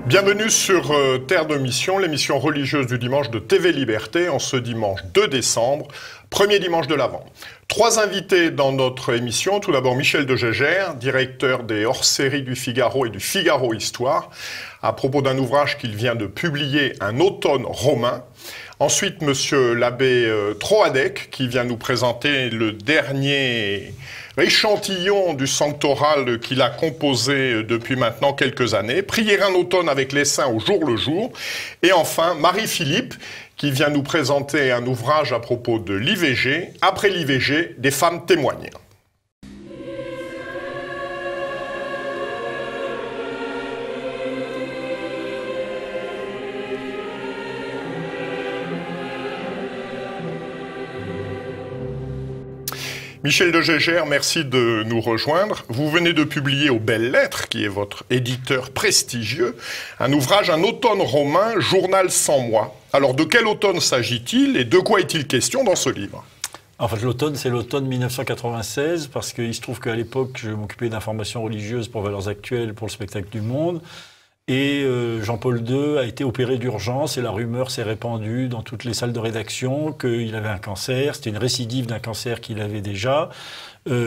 Bienvenue sur Terre de Mission, l'émission religieuse du dimanche de TV Liberté, en ce dimanche 2 décembre, premier dimanche de l'Avent. 3 invités dans notre émission. Tout d'abord Michel de Gégère, directeur des hors-séries du Figaro et du Figaro Histoire, à propos d'un ouvrage qu'il vient de publier, Un automne romain. Ensuite, monsieur l'abbé Troadec, qui vient nous présenter le dernier échantillon du sanctoral qu'il a composé depuis maintenant quelques années. Prier un automne avec les saints au jour le jour. Et enfin, Marie-Philippe, qui vient nous présenter un ouvrage à propos de l'IVG. Après l'IVG, des femmes témoignent. Michel de Gégère, merci de nous rejoindre. Vous venez de publier aux Belles Lettres, qui est votre éditeur prestigieux, un ouvrage, Un automne romain, journal sans moi. Alors, de quel automne s'agit-il et de quoi est-il question dans ce livre? En fait, l'automne, c'est l'automne 1996, parce qu'il se trouve qu'à l'époque, je m'occupais d'informations religieuses pour Valeurs Actuelles, pour le spectacle du Monde. Et Jean-Paul II a été opéré d'urgence et la rumeur s'est répandue dans toutes les salles de rédaction qu'il avait un cancer. C'était une récidive d'un cancer qu'il avait déjà,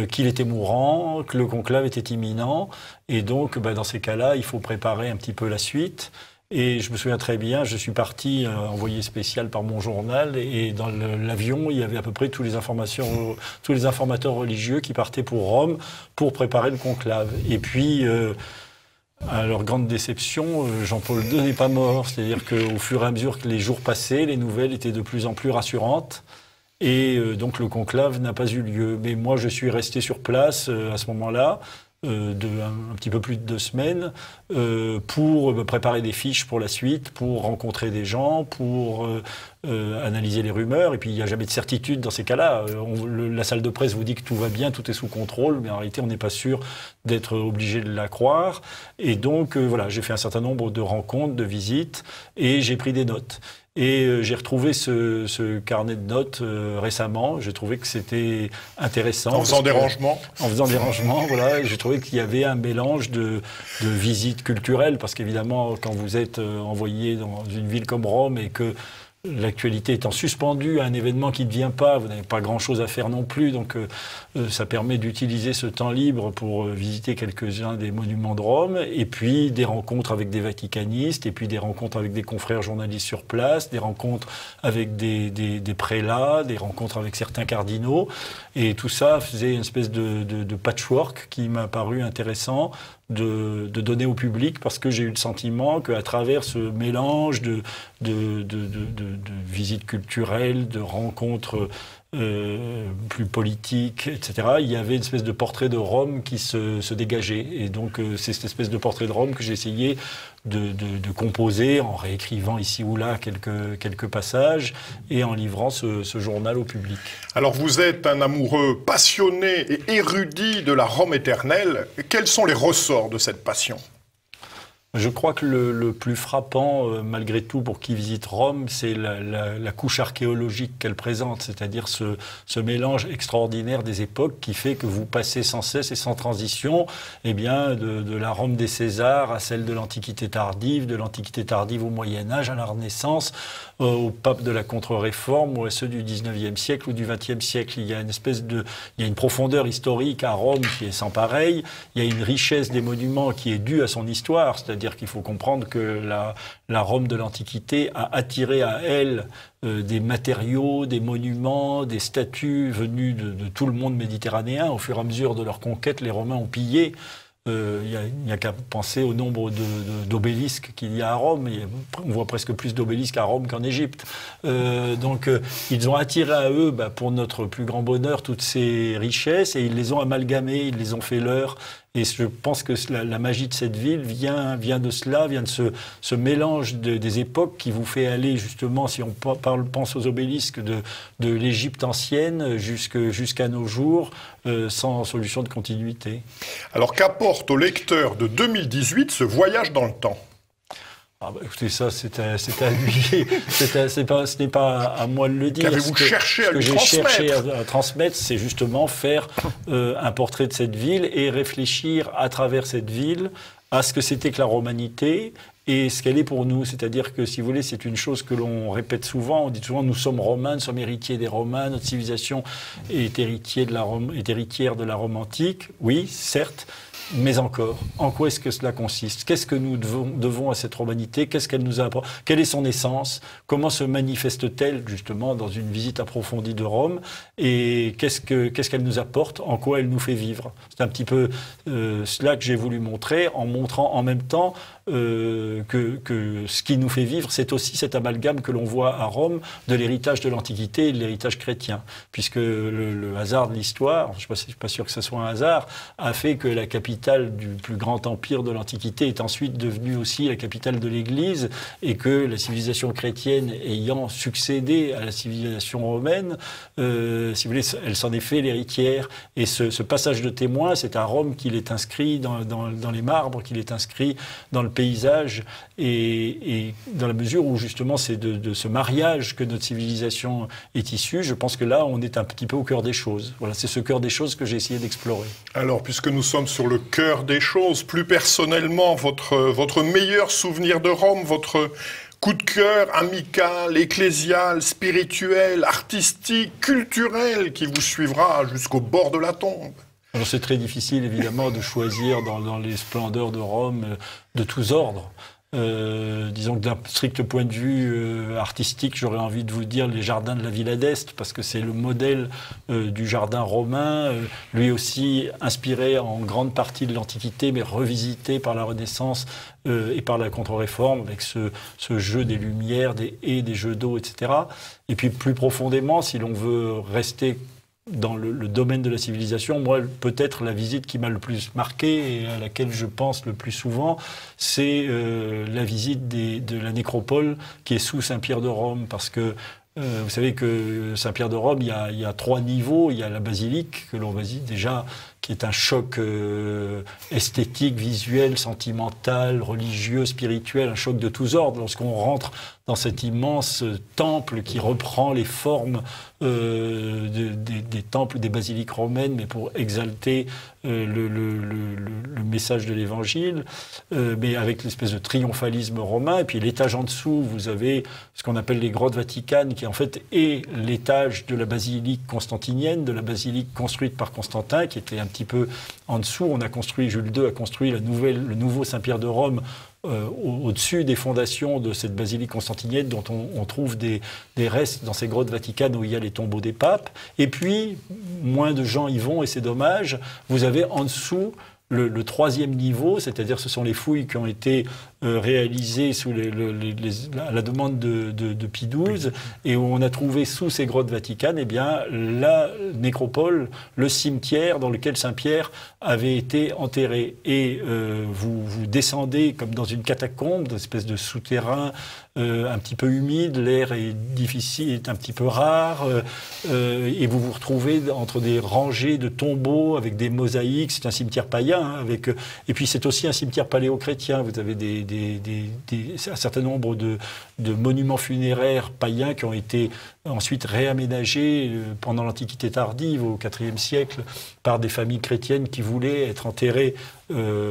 qu'il était mourant, que le conclave était imminent. Et donc, dans ces cas-là, il faut préparer un petit peu la suite. Et je me souviens très bien, je suis parti envoyé spécial par mon journal et dans l'avion, il y avait à peu près tous les informateurs religieux qui partaient pour Rome pour préparer le conclave. Et puis... à leur grande déception, Jean-Paul II n'est pas mort. C'est-à-dire qu'au fur et à mesure que les jours passaient, les nouvelles étaient de plus en plus rassurantes. Et donc le conclave n'a pas eu lieu. Mais moi, je suis resté sur place à ce moment-là, un petit peu plus de 2 semaines, pour me préparer des fiches pour la suite, pour rencontrer des gens, pour analyser les rumeurs. Et puis, il n'y a jamais de certitude dans ces cas-là. La salle de presse vous dit que tout va bien, tout est sous contrôle, mais en réalité, on n'est pas sûr d'être obligé de la croire. Et donc, voilà, j'ai fait un certain nombre de rencontres, de visites, et j'ai pris des notes. Et j'ai retrouvé ce carnet de notes récemment. J'ai trouvé que c'était intéressant. En faisant des rangements. En faisant des rangements, voilà. J'ai trouvé qu'il y avait un mélange de visites culturelles, parce qu'évidemment, quand vous êtes envoyé dans une ville comme Rome et que l'actualité étant suspendue à un événement qui ne vient pas, vous n'avez pas grand-chose à faire non plus, donc ça permet d'utiliser ce temps libre pour visiter quelques-uns des monuments de Rome, et puis des rencontres avec des vaticanistes, et puis des rencontres avec des confrères journalistes sur place, des rencontres avec des prélats, des rencontres avec certains cardinaux, et tout ça faisait une espèce de patchwork qui m'a paru intéressant de donner au public, parce que j'ai eu le sentiment qu'à travers ce mélange de visites culturelles, de rencontres plus politiques, etc., il y avait une espèce de portrait de Rome qui se dégageait. Et donc, c'est cette espèce de portrait de Rome que j'ai essayé de composer en réécrivant ici ou là quelques passages et en livrant ce journal au public. Alors, vous êtes un amoureux passionné et érudit de la Rome éternelle. Quels sont les ressorts de cette passion ? Je crois que le plus frappant, malgré tout, pour qui visite Rome, c'est la couche archéologique qu'elle présente, c'est-à-dire ce mélange extraordinaire des époques qui fait que vous passez sans cesse et sans transition, de la Rome des Césars à celle de l'Antiquité tardive au Moyen-Âge, à la Renaissance, au pape de la Contre-Réforme ou à ceux du 19e siècle ou du 20e siècle. Il y a une profondeur historique à Rome qui est sans pareil. Il y a une richesse des monuments qui est due à son histoire, c'est-à-dire qu'il faut comprendre que la Rome de l'Antiquité a attiré à elle des matériaux, des monuments, des statues venus de tout le monde méditerranéen. Au fur et à mesure de leur conquête, les Romains ont pillé. Il n'y a qu'à penser au nombre d'obélisques qu'il y a à Rome. On voit presque plus d'obélisques à Rome qu'en Égypte. Ils ont attiré à eux, pour notre plus grand bonheur, toutes ces richesses, et ils les ont amalgamées, ils les ont fait leurs. Et je pense que la magie de cette ville vient de cela, vient de ce mélange des époques qui vous fait aller justement, si on pense aux obélisques de l'Égypte ancienne jusqu'à nos jours, sans solution de continuité. Alors qu'apporte au lecteur de 2018 ce voyage dans le temps ? Écoutez, ça, c'est à lui. Ce n'est pas à moi de le dire. Qu'avez-vous cherché à lui transmettre ? Ce que j'ai cherché à transmettre, c'est justement faire un portrait de cette ville et réfléchir à travers cette ville à ce que c'était que la romanité et ce qu'elle est pour nous. C'est-à-dire que, si vous voulez, c'est une chose que l'on répète souvent. On dit souvent, nous sommes romains, nous sommes héritiers des Romains, notre civilisation est héritière de la Rome antique. Oui, certes. Mais encore, en quoi est-ce que cela consiste? Qu'est-ce que nous devons à cette romanité? Qu'est-ce qu'elle nous apporte? Quelle est son essence? Comment se manifeste-t-elle, justement, dans une visite approfondie de Rome? Et qu'est-ce qu'elle nous apporte? En quoi elle nous fait vivre? C'est un petit peu cela que j'ai voulu montrer, en montrant en même temps que ce qui nous fait vivre, c'est aussi cet amalgame que l'on voit à Rome de l'héritage de l'Antiquité et de l'héritage chrétien. Puisque le hasard de l'histoire, je ne suis pas sûr que ce soit un hasard, a fait que la capitale du plus grand empire de l'Antiquité est ensuite devenue aussi la capitale de l'Église, et que la civilisation chrétienne ayant succédé à la civilisation romaine, si vous voulez, elle s'en est fait l'héritière. Et ce passage de témoin, c'est à Rome qu'il est inscrit dans les marbres, qu'il est inscrit dans le paysage, et dans la mesure où justement c'est de ce mariage que notre civilisation est issue. Je pense que là, on est un petit peu au cœur des choses. Voilà, c'est ce cœur des choses que j'ai essayé d'explorer. Alors, puisque nous sommes sur le cœur des choses, plus personnellement, votre meilleur souvenir de Rome, votre coup de cœur amical, ecclésial, spirituel, artistique, culturel, qui vous suivra jusqu'au bord de la tombe? Alors c'est très difficile, évidemment, de choisir dans les splendeurs de Rome de tous ordres. Disons que d'un strict point de vue artistique, j'aurais envie de vous dire les jardins de la Villa d'Este, parce que c'est le modèle du jardin romain, lui aussi inspiré en grande partie de l'Antiquité, mais revisité par la Renaissance et par la Contre-Réforme, avec ce jeu des lumières, des haies, des jeux d'eau, etc. Et puis plus profondément, si l'on veut rester dans le domaine de la civilisation, moi, peut-être la visite qui m'a le plus marqué et à laquelle je pense le plus souvent, c'est la visite de la nécropole qui est sous Saint-Pierre de Rome. Parce que vous savez que Saint-Pierre de Rome, il y a 3 niveaux. Il y a la basilique, que l'on visite déjà, qui est un choc esthétique, visuel, sentimental, religieux, spirituel, un choc de tous ordres. Lorsqu'on rentre dans cet immense temple qui reprend les formes des temples, des basiliques romaines, mais pour exalter le message de l'Évangile, mais avec l'espèce de triomphalisme romain. Et puis l'étage en dessous, vous avez ce qu'on appelle les grottes vaticanes, qui en fait est l'étage de la basilique constantinienne, de la basilique construite par Constantin, qui était un petit peu en dessous. Jules II a construit le nouveau Saint-Pierre de Rome au-dessus des fondations de cette basilique constantinienne, dont on trouve des restes dans ces grottes vaticanes où il y a les tombeaux des papes. Et puis, moins de gens y vont, et c'est dommage, vous avez en dessous le 3e niveau, c'est-à-dire ce sont les fouilles qui ont été réalisées à la demande de Pie XII, et où on a trouvé sous ces grottes vaticanes la nécropole, le cimetière dans lequel Saint-Pierre avait été enterré. Et vous descendez comme dans une catacombe, une espèce de souterrain un petit peu humide, l'air est difficile, est un petit peu rare, et vous vous retrouvez entre des rangées de tombeaux avec des mosaïques. C'est un cimetière païen, et puis c'est aussi un cimetière paléo-chrétien. Vous avez un certain nombre de monuments funéraires païens qui ont été ensuite réaménagés pendant l'Antiquité tardive, au IVe siècle, par des familles chrétiennes qui voulaient être enterrées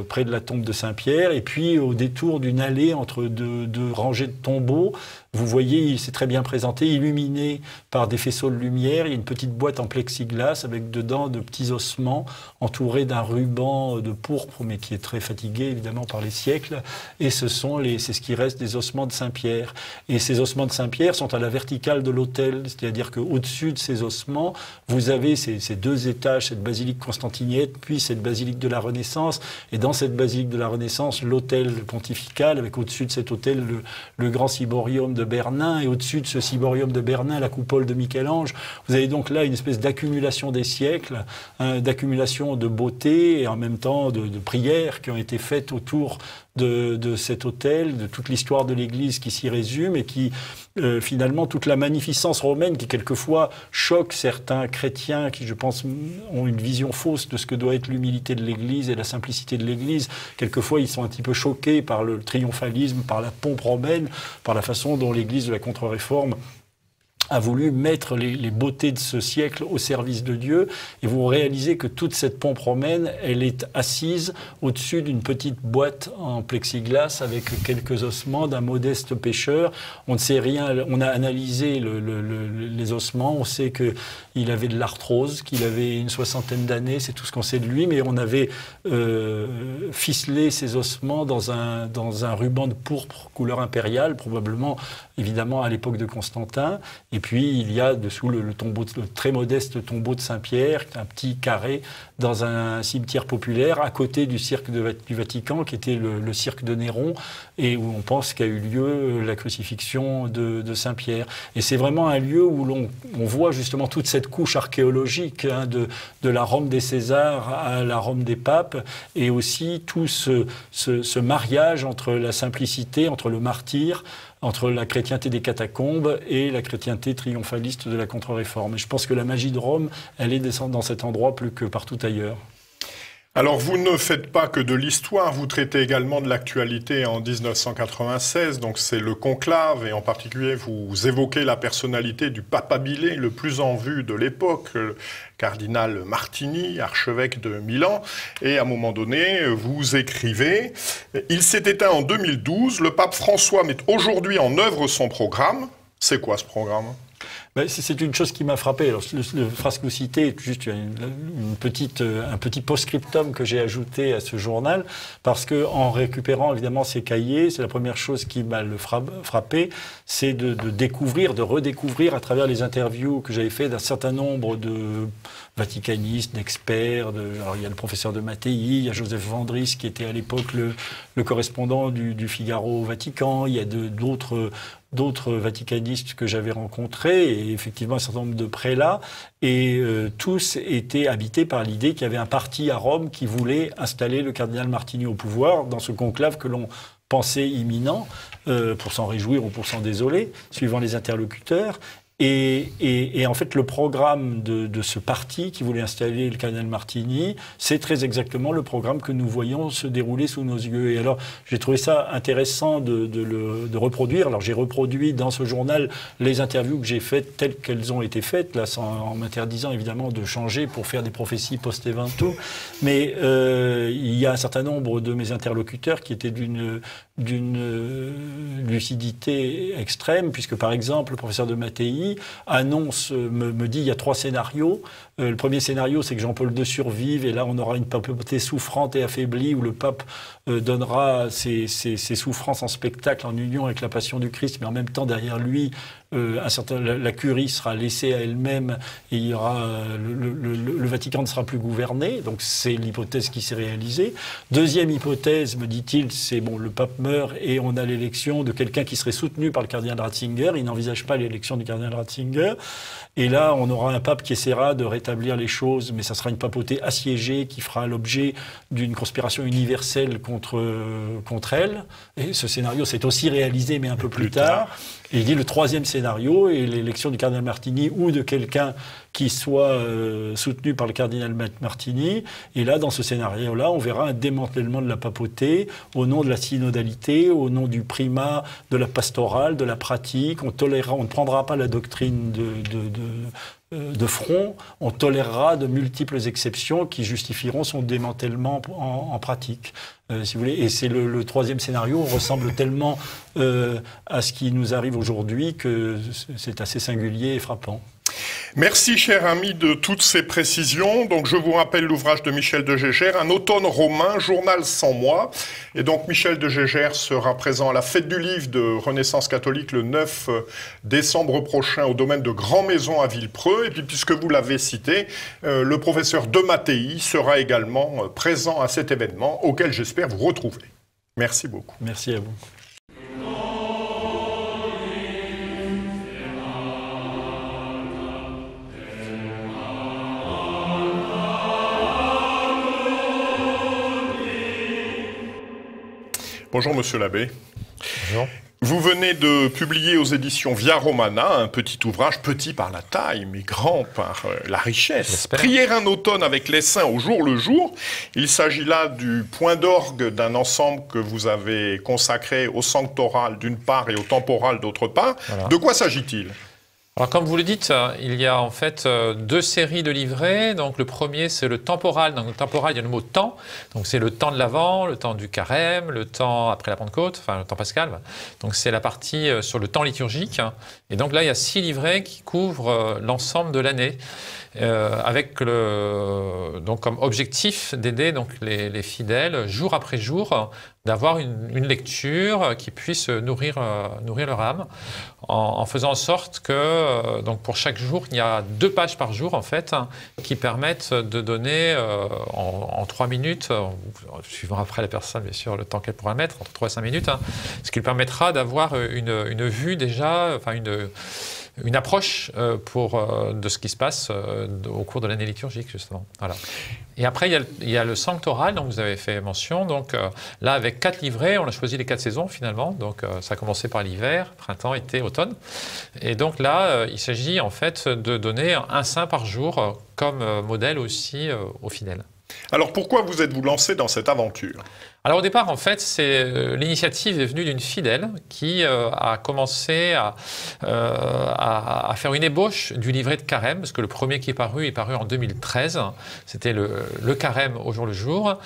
près de la tombe de Saint-Pierre. Et puis, au détour d'une allée entre deux rangées de tombeaux, vous voyez, c'est très bien présenté, illuminé par des faisceaux de lumière. Il y a une petite boîte en plexiglas avec dedans de petits ossements entourés d'un ruban de pourpre, mais qui est très fatigué, évidemment, par les siècles. Et c'est ce qui reste des ossements de Saint-Pierre. Et ces ossements de Saint-Pierre sont à la verticale de l'autel, c'est-à-dire qu'au-dessus de ces ossements, vous avez ces 2 étages, cette basilique constantinienne, puis cette basilique de la Renaissance. Et dans cette basilique de la Renaissance, l'autel pontifical, avec au-dessus de cet autel le grand ciborium de Bernin, et au-dessus de ce ciborium de Bernin, la coupole de Michel-Ange. Vous avez donc là une espèce d'accumulation des siècles, d'accumulation de beauté et en même temps de prières qui ont été faites autour de cet autel, de toute l'histoire de l'Église qui s'y résume, et qui, finalement, toute la magnificence romaine qui, quelquefois, choque certains chrétiens qui, je pense, ont une vision fausse de ce que doit être l'humilité de l'Église et la simplicité de l'Église. Quelquefois, ils sont un petit peu choqués par le triomphalisme, par la pompe romaine, par la façon dont l'Église de la Contre-Réforme a voulu mettre les beautés de ce siècle au service de Dieu. Et vous réalisez que toute cette pompe romaine, elle est assise au-dessus d'une petite boîte en plexiglas avec quelques ossements d'un modeste pêcheur. On ne sait rien, on a analysé les ossements, on sait qu'il avait de l'arthrose, qu'il avait une 60aine d'années, c'est tout ce qu'on sait de lui, mais on avait ficelé ces ossements dans un ruban de pourpre couleur impériale, probablement, évidemment, à l'époque de Constantin. Et puis, il y a dessous le très modeste tombeau de Saint-Pierre, un petit carré dans un cimetière populaire, à côté du cirque du Vatican, qui était le cirque de Néron, et où on pense qu'a eu lieu la crucifixion de Saint-Pierre. Et c'est vraiment un lieu où on voit justement toute cette couche archéologique de la Rome des Césars à la Rome des papes, et aussi tout ce mariage entre la simplicité, entre le martyr, entre la chrétienté des catacombes et la chrétienté triomphaliste de la contre-réforme. Et je pense que la magie de Rome, elle est dans cet endroit plus que partout ailleurs. Alors, vous ne faites pas que de l'histoire, vous traitez également de l'actualité en 1996, donc c'est le conclave, et en particulier, vous évoquez la personnalité du papabilé le plus en vue de l'époque, le cardinal Martini, archevêque de Milan, et à un moment donné, vous écrivez « Il s'est éteint en 2012, le pape François met aujourd'hui en œuvre son programme ». C'est quoi ce programme ? C'est une chose qui m'a frappé. Alors, le phrase que vous citez est juste un petit post-scriptum que j'ai ajouté à ce journal, parce que en récupérant évidemment ces cahiers, c'est la première chose qui m'a frappé, c'est de redécouvrir à travers les interviews que j'avais fait d'un certain nombre de vaticanistes, d'experts. Alors il y a le professeur de Mattei, il y a Joseph Vandris qui était à l'époque le correspondant du Figaro au Vatican, il y a d'autres vaticanistes que j'avais rencontrés, et effectivement un certain nombre de prélats, et tous étaient habités par l'idée qu'il y avait un parti à Rome qui voulait installer le cardinal Martini au pouvoir dans ce conclave que l'on pensait imminent, pour s'en réjouir ou pour s'en désoler, suivant les interlocuteurs. Et en fait, le programme de ce parti qui voulait installer le cardinal Martini, c'est très exactement le programme que nous voyons se dérouler sous nos yeux. Et alors, j'ai trouvé ça intéressant de reproduire. Alors, j'ai reproduit dans ce journal les interviews que j'ai faites telles qu'elles ont été faites, là, en m'interdisant évidemment de changer pour faire des prophéties post-evento. Mais il y a un certain nombre de mes interlocuteurs qui étaient d'une lucidité extrême, puisque par exemple, le professeur de Mattei me dit il y a 3 scénarios. Le premier scénario, c'est que Jean-Paul II survive, et là on aura une papauté souffrante et affaiblie, où le pape donnera ses souffrances en spectacle, en union avec la passion du Christ, mais en même temps derrière lui, la curie sera laissée à elle-même, et il y aura le Vatican ne sera plus gouverné. Donc c'est l'hypothèse qui s'est réalisée. Deuxième hypothèse, me dit-il, c'est le pape meurt et on a l'élection de quelqu'un qui serait soutenu par le cardinal Ratzinger. Il n'envisage pas l'élection du cardinal Ratzinger. Et là, on aura un pape qui essaiera de rétablir les choses, mais ça sera une papauté assiégée qui fera l'objet d'une conspiration universelle contre elle. Et ce scénario s'est aussi réalisé, mais un peu plus tard. Et il dit le troisième scénario est l'élection du cardinal Martini ou de quelqu'un qui soit soutenu par le cardinal Martini. Et là, dans ce scénario-là, on verra un démantèlement de la papauté au nom de la synodalité, au nom du primat, de la pastorale, de la pratique. On ne prendra pas la doctrine de front, on tolérera de multiples exceptions qui justifieront son démantèlement en pratique, si vous voulez. Et c'est le troisième scénario ressemble tellement à ce qui nous arrive aujourd'hui que c'est assez singulier et frappant. Merci, cher ami, de toutes ces précisions. Donc, je vous rappelle l'ouvrage de Michel de Gégère, Un automne romain, journal sans moi. Et donc, Michel de Gégère sera présent à la fête du livre de Renaissance catholique le 9 décembre prochain au domaine de Grand Maison à Villepreux. Et puis, puisque vous l'avez cité, le professeur de Mattei sera également présent à cet événement auquel j'espère vous retrouver. Merci beaucoup. Merci à vous. Bonjour, monsieur l'abbé. Bonjour. Vous venez de publier aux éditions Via Romana un petit ouvrage, petit par la taille, mais grand par la richesse. Prier un automne avec les saints au jour le jour. Il s'agit là du point d'orgue d'un ensemble que vous avez consacré au sanctoral d'une part et au temporal d'autre part. Voilà. De quoi s'agit-il ? Alors, comme vous le dites, il y a en fait 2 séries de livrets. Donc, le premier, c'est le temporal. Dans le temporal, il y a le mot temps. Donc, c'est le temps de l'Avent, le temps du carême, le temps après la Pentecôte, enfin, le temps pascal. Donc, c'est la partie sur le temps liturgique. Et donc, là, il y a 6 livrets qui couvrent l'ensemble de l'année. Avec donc comme objectif d'aider donc les fidèles, jour après jour, d'avoir une lecture qui puisse nourrir leur âme, en faisant en sorte que donc pour chaque jour, il y a 2 pages par jour en fait, qui permettent de donner en 3 minutes, suivant après la personne bien sûr le temps qu'elle pourra mettre, entre 3 et 5 minutes, ce qui lui permettra d'avoir une vue déjà, enfin une approche de ce qui se passe au cours de l'année liturgique, justement. Voilà. Et après, il y a le sanctoral, dont vous avez fait mention. Donc là, avec 4 livrets, on a choisi les 4 saisons, finalement. Donc ça a commencé par l'hiver, printemps, été, automne. Et donc là, il s'agit en fait de donner un saint par jour comme modèle aussi aux fidèles. Alors pourquoi vous êtes-vous lancé dans cette aventure ? Alors au départ, en fait, l'initiative est venue d'une fidèle qui a commencé à faire une ébauche du livret de carême, parce que le premier qui est paru en 2013. C'était le carême au jour le jour.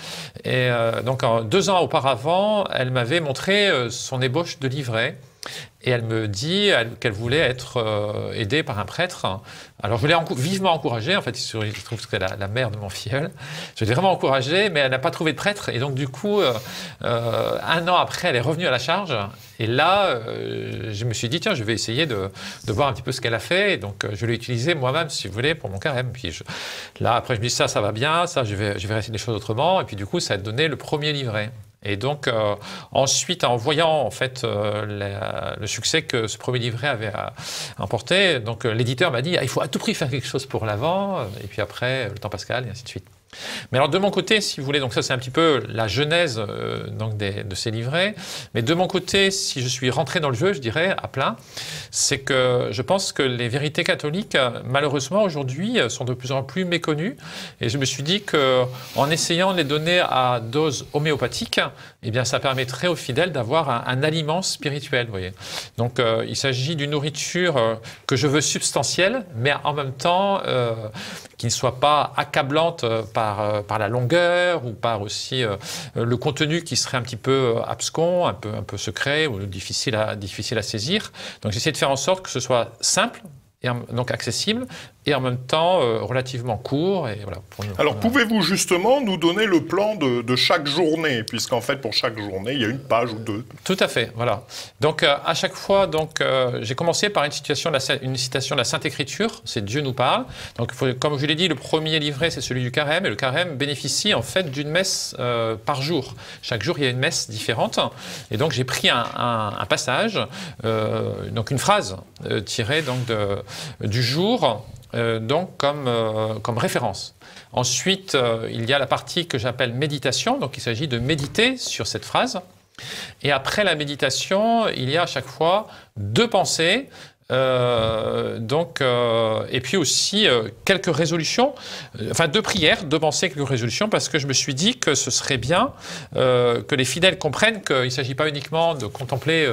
Et donc 2 ans auparavant, elle m'avait montré son ébauche de livret. Et elle me dit qu'elle voulait être aidée par un prêtre. Alors je l'ai vivement encouragée, en fait, il se trouve que c'est la mère de mon filleul. Je l'ai vraiment encouragée, mais elle n'a pas trouvé de prêtre. Et donc du coup, 1 an après, elle est revenue à la charge. Et là, je me suis dit, tiens, je vais essayer de voir un petit peu ce qu'elle a fait. Et donc je l'ai utilisé moi-même, si vous voulez, pour mon carême. Puis là, après, je me dis, ça va bien, ça, je vais essayer des choses autrement. Et puis du coup, ça a donné le premier livret. Et donc, ensuite, en voyant en fait le succès que ce premier livret avait emporté, donc l'éditeur m'a dit il faut à tout prix faire quelque chose pour l'Avent, et puis après le temps pascal, et ainsi de suite. Mais alors de mon côté, si vous voulez, donc ça c'est un petit peu la genèse donc de ces livrets, mais de mon côté, si je suis rentré dans le jeu, je dirais, à plein, c'est que je pense que les vérités catholiques, malheureusement aujourd'hui, sont de plus en plus méconnues, et je me suis dit qu'en essayant de les donner à dose homéopathique, eh bien ça permettrait aux fidèles d'avoir un aliment spirituel, vous voyez. Donc il s'agit d'une nourriture que je veux substantielle, mais en même temps qui ne soit pas accablante par la longueur ou par aussi le contenu qui serait un petit peu abscon, un peu secret ou difficile à saisir. Donc j'essaie de faire en sorte que ce soit simple, et donc accessible, et en même temps relativement court. Et voilà, alors pouvez-vous justement nous donner le plan de chaque journée, puisqu'en fait pour chaque journée il y a une page ou 2. Tout à fait, voilà. Donc à chaque fois, j'ai commencé par une citation de la Sainte Écriture, c'est Dieu nous parle. Donc comme je l'ai dit, le premier livret c'est celui du carême, et le carême bénéficie en fait d'une messe par jour. Chaque jour il y a une messe différente, et donc j'ai pris un passage, donc une phrase tirée donc du jour, donc comme référence. Ensuite, il y a la partie que j'appelle méditation, donc il s'agit de méditer sur cette phrase. Et après la méditation, il y a à chaque fois 2 pensées, et puis aussi quelques résolutions, enfin 2 prières, 2 pensées, quelques résolutions, parce que je me suis dit que ce serait bien que les fidèles comprennent qu'il ne s'agit pas uniquement de contempler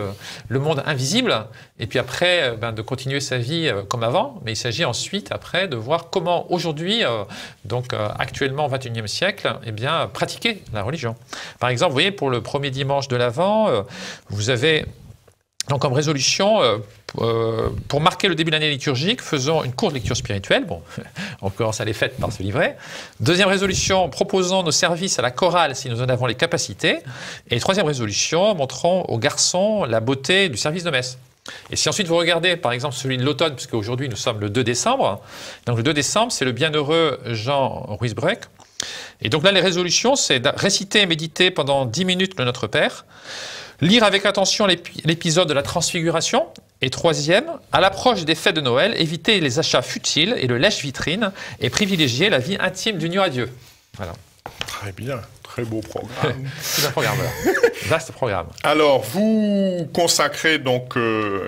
le monde invisible, et puis après de continuer sa vie comme avant, mais il s'agit ensuite après de voir comment aujourd'hui, actuellement au XXIe siècle, eh bien, pratiquer la religion. Par exemple, vous voyez, pour le premier dimanche de l'Avent, vous avez donc comme résolution, pour marquer le début de l'année liturgique, faisons une courte lecture spirituelle. Bon, on commence à les fêtes par ce livret. Deuxième résolution, proposons nos services à la chorale si nous en avons les capacités. Et troisième résolution, montrons aux garçons la beauté du service de messe. Et si ensuite vous regardez par exemple celui de l'automne, puisque aujourd'hui nous sommes le 2 décembre, donc le 2 décembre c'est le bienheureux Jean Ruysbroeck. Et donc là les résolutions c'est de réciter et méditer pendant 10 minutes le Notre Père, lire avec attention l'épisode de la Transfiguration. Et troisième, à l'approche des fêtes de Noël, éviter les achats futiles et le lèche-vitrine et privilégier la vie intime d'union à Dieu. Voilà. Très bien, très beau programme. C'est un programme, voilà. Vaste programme. Alors, vous consacrez donc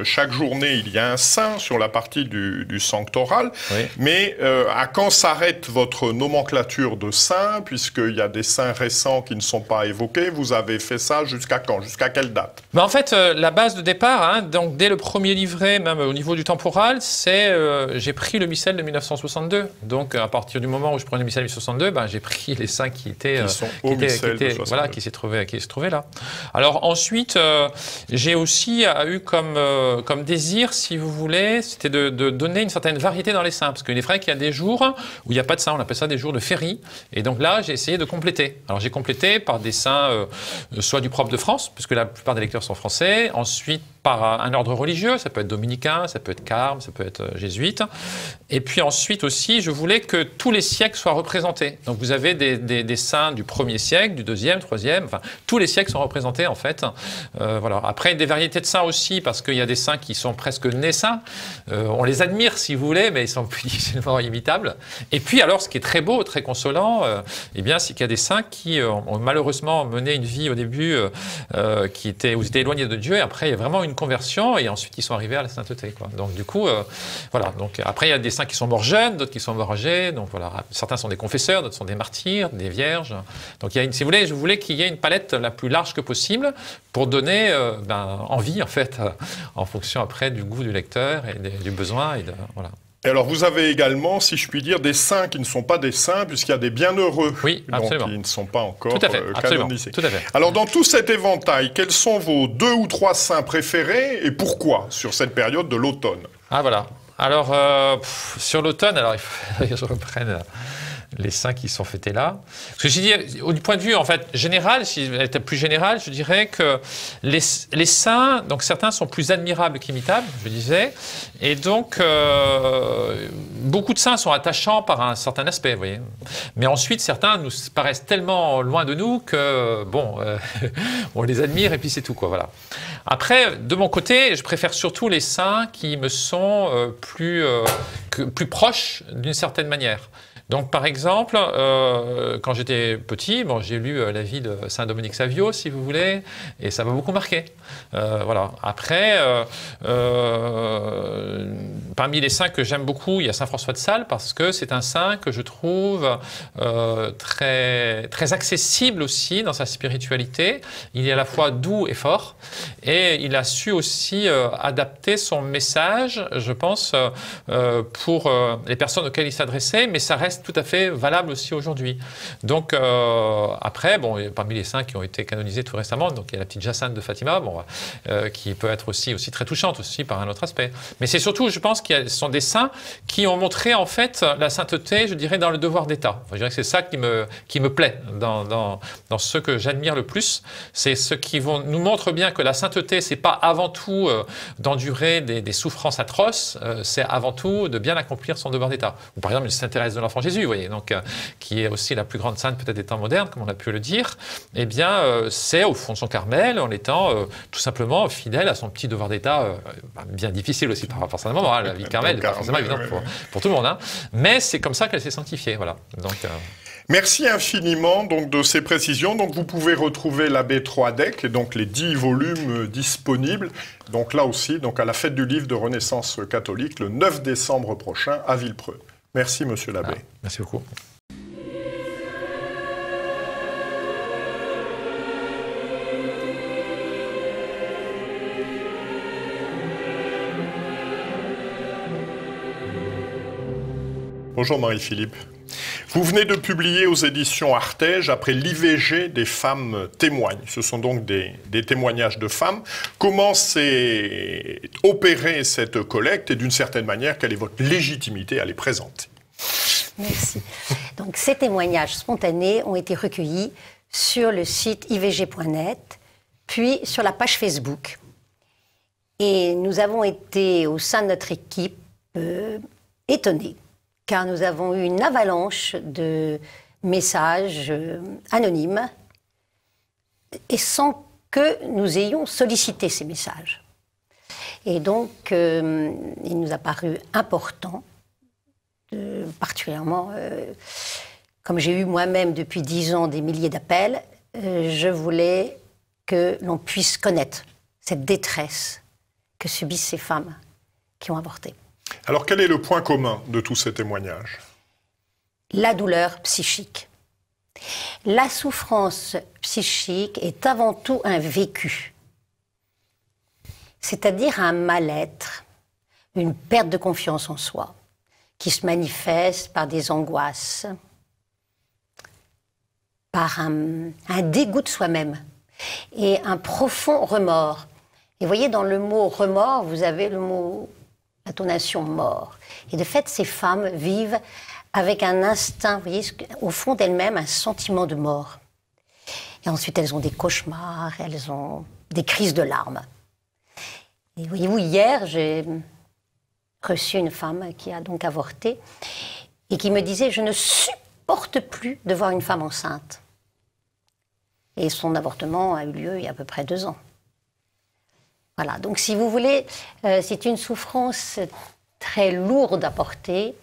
chaque journée, il y a un saint sur la partie du sanctoral. Oui. Mais à quand s'arrête votre nomenclature de saints, puisqu'il y a des saints récents qui ne sont pas évoqués? Vous avez fait ça jusqu'à quand? Jusqu'à quelle date? En fait, la base de départ, hein, donc dès le premier livret, même au niveau du temporal, c'est j'ai pris le missel de 1962. Donc à partir du moment où je prenais le missel de 1962, j'ai pris les saints qui étaient qui se trouvaient là. Alors ensuite, j'ai aussi eu comme désir, si vous voulez, c'était de donner une certaine variété dans les saints, parce qu'il est vrai qu'il y a des jours où il n'y a pas de saints, on appelle ça des jours de féerie. Et donc là, j'ai essayé de compléter. Alors j'ai complété par des saints, soit du propre de France, puisque la plupart des lecteurs sont français, ensuite par un ordre religieux, ça peut être dominicain, ça peut être carme, ça peut être jésuite. Et puis ensuite aussi, je voulais que tous les siècles soient représentés. Donc vous avez des saints du 1er siècle, du 2e, 3e, enfin tous les siècles sont représentés en fait. Voilà. Après, des variétés de saints aussi, parce qu'il y a des saints qui sont presque nés saints. On les admire si vous voulez, mais ils sont plus difficilement imitables. Et puis alors, ce qui est très beau, très consolant, c'est qu'il y a des saints qui ont malheureusement mené une vie au début où ils étaient éloignés de Dieu, et après il y a vraiment une conversion, et ensuite ils sont arrivés à la sainteté, quoi. Donc du coup, voilà. Donc après, il y a des saints qui sont morts jeunes, d'autres qui sont morts âgés. Donc voilà, certains sont des confesseurs, d'autres sont des martyrs, des vierges. Donc il y a si vous voulez, je voulais qu'il y ait une palette la plus large que possible pour donner envie en fait, en fonction après du goût du lecteur et du besoin voilà. Et alors, vous avez également, si je puis dire, des saints qui ne sont pas des saints, puisqu'il y a des bienheureux, oui, absolument, qui ne sont pas encore canonisés. Tout à fait. Alors, dans tout cet éventail, quels sont vos 2 ou 3 saints préférés et pourquoi sur cette période de l'automne? Ah voilà. Alors, sur l'automne, il faut que je reprenne les saints qui sont fêtés là. Parce que j'ai dit, du point de vue en fait général, si elle était plus générale, je dirais que les saints, donc certains sont plus admirables qu'imitables, je disais, et donc beaucoup de saints sont attachants par un certain aspect, vous voyez. Mais ensuite, certains nous paraissent tellement loin de nous que on les admire et puis c'est tout, quoi. Voilà. Après, de mon côté, je préfère surtout les saints qui me sont plus proches d'une certaine manière. Donc, par exemple, quand j'étais petit, j'ai lu la vie de Saint Dominique Savio, si vous voulez, et ça m'a beaucoup marqué. Voilà. Après, parmi les saints que j'aime beaucoup, il y a Saint François de Sales, parce que c'est un saint que je trouve très, très accessible aussi dans sa spiritualité. Il est à la fois doux et fort, et il a su aussi adapter son message, je pense, pour les personnes auxquelles il s'adressait, mais ça reste tout à fait valable aussi aujourd'hui. Donc après, parmi les saints qui ont été canonisés tout récemment, donc il y a la petite Jacinthe de Fatima, qui peut être aussi très touchante aussi par un autre aspect. Mais c'est surtout, je pense, ce sont des saints qui ont montré en fait la sainteté, je dirais, dans le devoir d'État. Je dirais que c'est ça qui me plaît dans ce que j'admire le plus. C'est ceux qui nous montrent bien que la sainteté, c'est pas avant tout d'endurer des souffrances atroces, c'est avant tout de bien accomplir son devoir d'État. Ou par exemple, Sainte Thérèse de l'Enfant Jésus, vous voyez, donc, qui est aussi la plus grande sainte peut-être des temps modernes, comme on a pu le dire, eh bien, c'est au fond de son Carmel, en étant tout simplement fidèle à son petit devoir d'État, bien difficile aussi par rapport à un moment, la vie de Carmel n'est pas forcément évidente pour tout le monde, hein, mais c'est comme ça qu'elle s'est sanctifiée, voilà. Donc, Merci infiniment donc, de ces précisions. Donc, vous pouvez retrouver l'abbé Troadec et donc les 10 volumes disponibles. Donc là aussi, donc, à la fête du livre de Renaissance catholique, le 9 décembre prochain à Villepreux. Merci, monsieur l'abbé. Merci beaucoup. Bonjour Marie-Philippe. Vous venez de publier aux éditions Artege après l'IVG des femmes témoignent. Ce sont donc des témoignages de femmes. Comment s'est opérée cette collecte et d'une certaine manière, quelle est votre légitimité à les présenter? Merci. Donc ces témoignages spontanés ont été recueillis sur le site ivg.net, puis sur la page Facebook. Et nous avons été, au sein de notre équipe, étonnés, car nous avons eu une avalanche de messages anonymes, et sans que nous ayons sollicité ces messages. Et donc, il nous a paru important, particulièrement, comme j'ai eu moi-même depuis 10 ans des milliers d'appels, je voulais que l'on puisse connaître cette détresse que subissent ces femmes qui ont avorté. Alors quel est le point commun de tous ces témoignages? La douleur psychique. La souffrance psychique est avant tout un vécu, c'est-à-dire un mal-être, une perte de confiance en soi, qui se manifeste par des angoisses, par un dégoût de soi-même et un profond remords. Et vous voyez, dans le mot remords, vous avez le mot, l'intonation mort. Et de fait, ces femmes vivent avec un instinct, vous voyez, au fond d'elles-mêmes, un sentiment de mort. Et ensuite, elles ont des cauchemars, elles ont des crises de larmes. Et voyez-vous, hier, j'ai reçu une femme qui a donc avorté et qui me disait « Je ne supporte plus de voir une femme enceinte ». Et son avortement a eu lieu il y a à peu près 2 ans. Voilà, donc si vous voulez, c'est une souffrance très lourde à porter.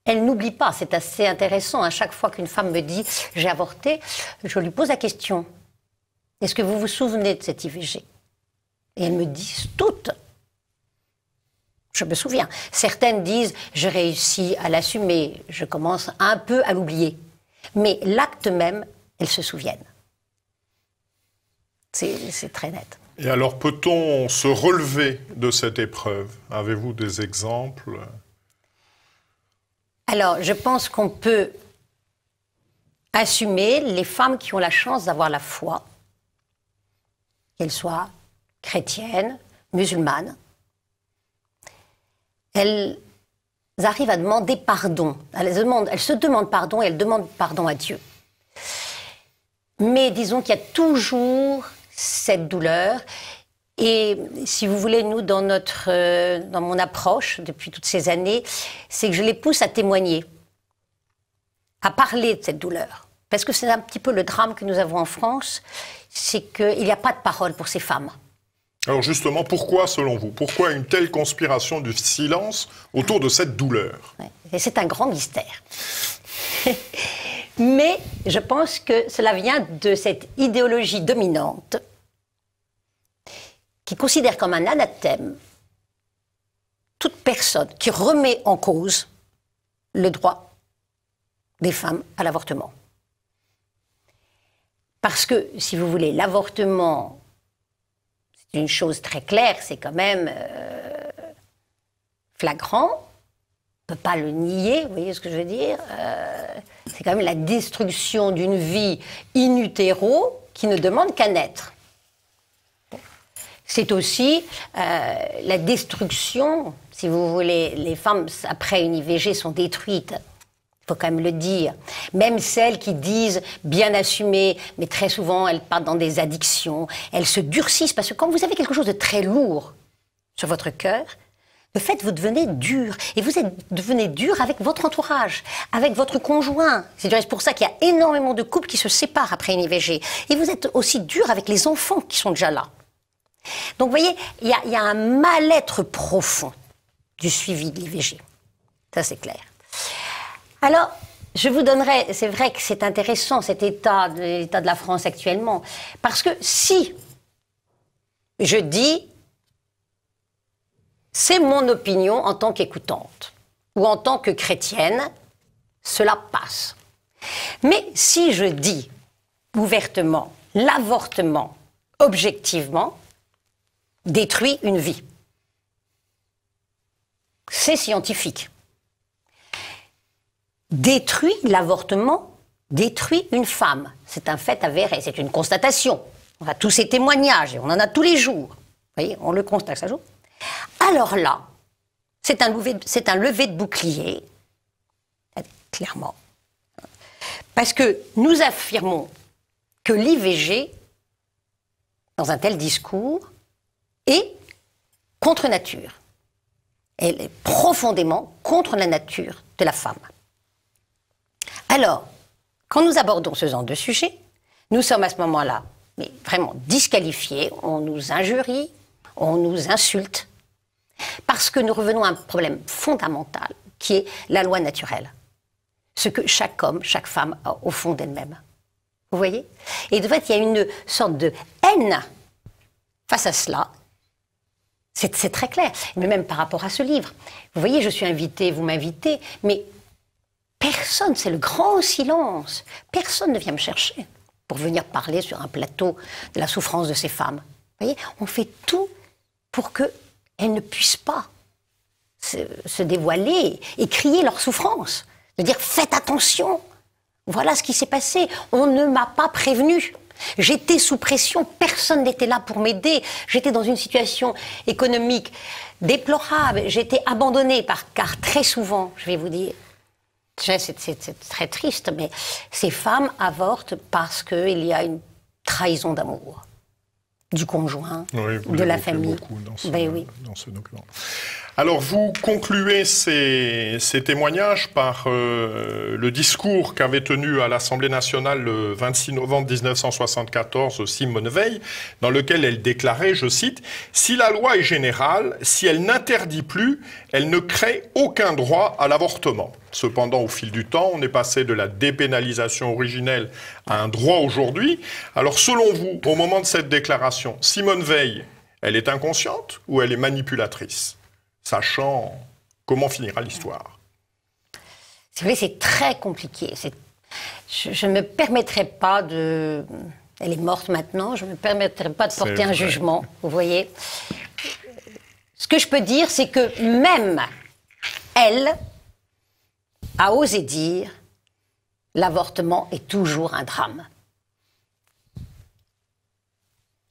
Elle n'oublie pas, c'est assez intéressant. À chaque fois qu'une femme me dit « j'ai avorté », je lui pose la question « Est-ce que vous vous souvenez de cette IVG ?» Et elles me disent toutes. Je me souviens. Certaines disent « je réussis à l'assumer, je commence un peu à l'oublier ». Mais l'acte même, elles se souviennent. C'est très net. Et alors peut-on se relever de cette épreuve? Avez-vous des exemples? Alors, je pense qu'on peut assumer les femmes qui ont la chance d'avoir la foi, qu'elles soient chrétiennes, musulmanes. Elles arrivent à demander pardon. Elles se demandent pardon et elles demandent pardon à Dieu. Mais disons qu'il y a toujours cette douleur. Et si vous voulez, nous, dans mon approche, depuis toutes ces années, c'est que je les pousse à témoigner, à parler de cette douleur. Parce que c'est un petit peu le drame que nous avons en France, c'est qu'il n'y a pas de parole pour ces femmes. Alors justement, pourquoi, selon vous, pourquoi une telle conspiration du silence autour de cette douleur? Ouais. Et c'est un grand mystère. Mais je pense que cela vient de cette idéologie dominante qui considère comme un anathème toute personne qui remet en cause le droit des femmes à l'avortement. Parce que, si vous voulez, l'avortement, c'est une chose très claire, c'est quand même flagrant, on ne peut pas le nier, vous voyez ce que je veux dire, c'est quand même la destruction d'une vie in utero qui ne demande qu'à naître. C'est aussi la destruction, si vous voulez, les femmes après une IVG sont détruites, il faut quand même le dire. Même celles qui disent bien assumer, mais très souvent elles partent dans des addictions, elles se durcissent, parce que quand vous avez quelque chose de très lourd sur votre cœur, de fait vous devenez dur, et vous devenez dur avec votre entourage, avec votre conjoint. C'est pour ça qu'il y a énormément de couples qui se séparent après une IVG. Et vous êtes aussi dur avec les enfants qui sont déjà là. Donc vous voyez, il y a un mal-être profond du suivi de l'IVG. Ça c'est clair. Alors, je vous donnerai, c'est vrai que c'est intéressant cet l'état de la France actuellement, parce que si je dis, c'est mon opinion en tant qu'écoutante, ou en tant que chrétienne, cela passe. Mais si je dis ouvertement, l'avortement, objectivement, détruit une vie. C'est scientifique. Détruit l'avortement, détruit une femme. C'est un fait avéré, c'est une constatation. On a tous ces témoignages, et on en a tous les jours. Vous voyez, on le constate chaque jour. Alors là, c'est un lever de bouclier, clairement. Parce que nous affirmons que l'IVG, dans un tel discours, est contre nature. Elle est profondément contre la nature de la femme. Alors, quand nous abordons ce genre de sujet, nous sommes à ce moment-là, mais vraiment disqualifiés, on nous injurie, on nous insulte, parce que nous revenons à un problème fondamental, qui est la loi naturelle. Ce que chaque homme, chaque femme a au fond d'elle-même. Vous voyez? Et de fait, il y a une sorte de haine face à cela. C'est très clair. Mais même par rapport à ce livre. Vous voyez, je suis invitée, vous m'invitez, mais personne, c'est le grand silence. Personne ne vient me chercher pour venir parler sur un plateau de la souffrance de ces femmes. Vous voyez, on fait tout pour qu'elles ne puissent pas se dévoiler et crier leur souffrance. De dire, faites attention. Voilà ce qui s'est passé. On ne m'a pas prévenu. J'étais sous pression, personne n'était là pour m'aider. J'étais dans une situation économique déplorable. J'étais abandonnée car très souvent, je vais vous dire, c'est très triste, mais ces femmes avortent parce qu'il y a une trahison d'amour du conjoint, oui, de la famille. Beaucoup dans ce, oui. dans ce document. Alors, vous concluez ces témoignages par le discours qu'avait tenu à l'Assemblée nationale le 26 novembre 1974 Simone Veil, dans lequel elle déclarait, je cite, « Si la loi est générale, si elle n'interdit plus, elle ne crée aucun droit à l'avortement. » Cependant, au fil du temps, on est passé de la dépénalisation originelle à un droit aujourd'hui. Alors, selon vous, au moment de cette déclaration, Simone Veil, elle est inconsciente ou elle est manipulatrice ? Sachant comment finira l'histoire. C'est vrai, c'est très compliqué. Je ne me permettrai pas de... Elle est morte maintenant, je ne me permettrai pas de porter un jugement, vous voyez. Ce que je peux dire, c'est que même elle a osé dire l'avortement est toujours un drame.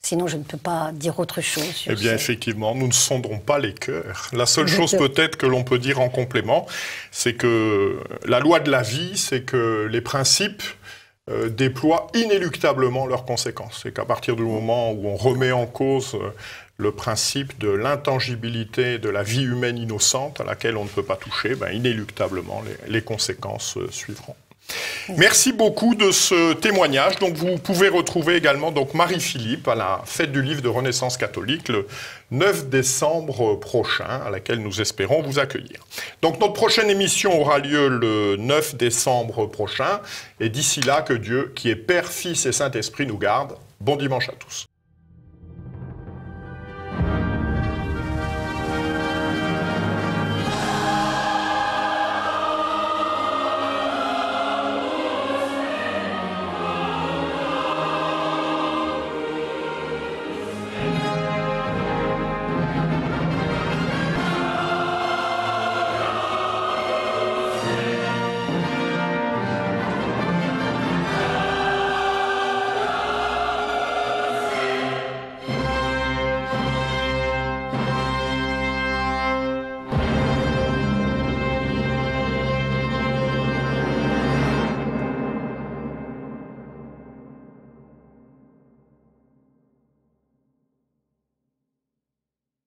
Sinon, je ne peux pas dire autre chose. Eh bien, effectivement, nous ne sondons pas les cœurs. La seule chose peut-être que l'on peut dire en complément, c'est que la loi de la vie, c'est que les principes déploient inéluctablement leurs conséquences. C'est qu'à partir du moment où on remet en cause le principe de l'intangibilité de la vie humaine innocente à laquelle on ne peut pas toucher, ben, inéluctablement, les conséquences suivront. Merci beaucoup de ce témoignage. Donc vous pouvez retrouver également donc Marie-Philippe à la fête du livre de Renaissance catholique le 9 décembre prochain, à laquelle nous espérons vous accueillir. Donc notre prochaine émission aura lieu le 9 décembre prochain. Et d'ici là, que Dieu, qui est Père, Fils et Saint-Esprit, nous garde. Bon dimanche à tous.